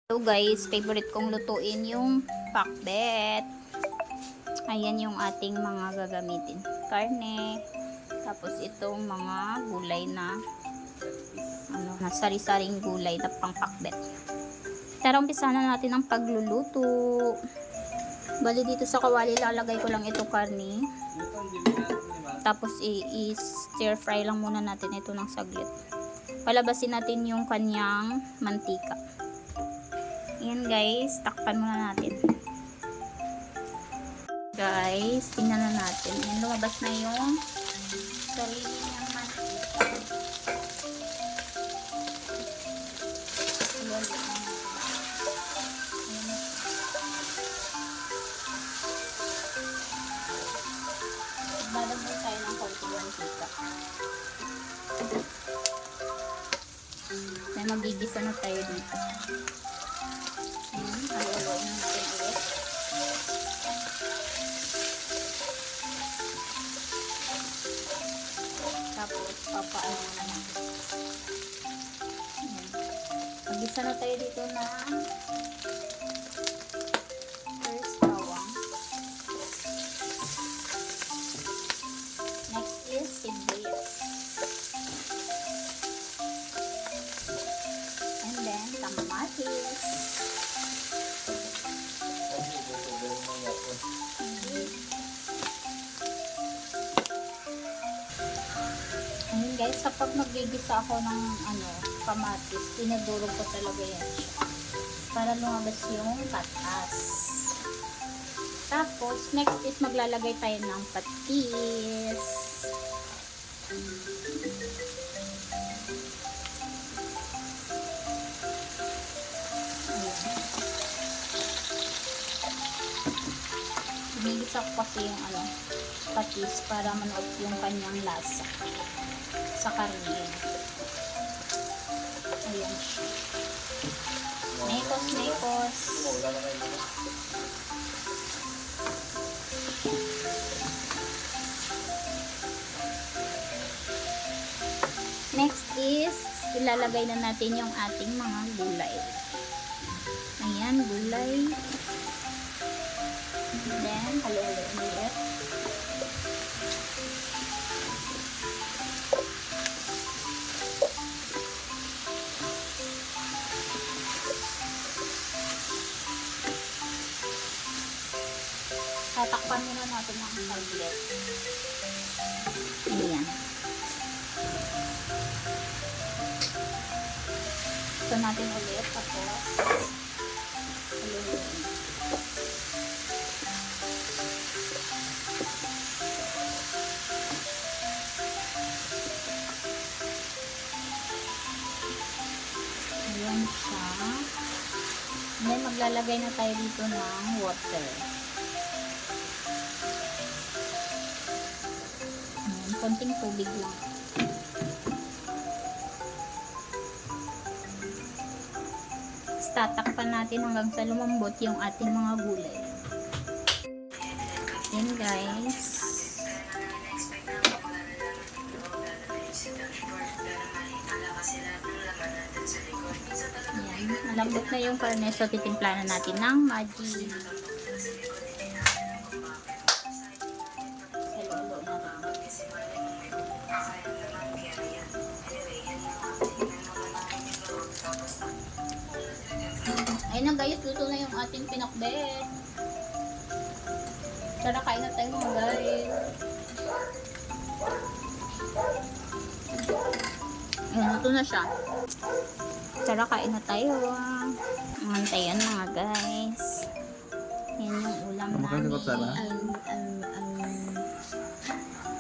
So guys, favorite kong lutuin yung pakbet. Ayan yung ating mga gagamitin. Karne, tapos itong mga gulay na sari-saring gulay na pang pakbet. Tara, umpisahan na natin ang pagluluto. Bali dito sa kawali lalagay ko lang itong karne. Tapos i-stir fry lang muna natin ito ng saglit. Palabasin natin yung kanyang mantika. Ayan guys, takpan muna natin. Guys, tingnan na natin. Ayan, lumabas na yung sarili niyang mantika. Dadagdag tayo ng konti mantika. May magigisa na tayo dito. Haluin natin ulit. Tapos, papaano na natin. Mag-isa na tayo dito na first bawang. Next is sibuyas. And then, kamatis. Ayun guys, kapag naggigisa ako ng kamatis, tinadurog ko talaga yan siya para lumabas yung patas. Tapos next is maglalagay tayo ng patis. Ginigisa ko kasi yung patis para manood yung kanyang lasa sa karne. Ayan siya. Nekos. Next is ilalagay na natin yung ating mga gulay. Ayan, gulay. Then, haluin ulit. Tatakpan muna natin ng saglit. Ayan. Ito natin ulit. Tapos, haluin. Ayan siya. Then, maglalagay na tayo dito ng water. Ayan, konting tubig lang. Tatakpan natin hanggang sa lumambot yung ating mga gulay. Ayan guys. Ayan, malambot na yung karne, so titimplahan natin ng Maggi. Ayun na guys, luto na yung ating pinakbet. Tara, kain na tayo mga guys. Ayun, luto na siya. Tara, kain na tayo. Antayan mga guys. Yan yung ulam namin.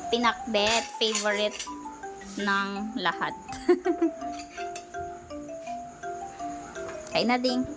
Pinakbet, favorite ng lahat. Kain na ding.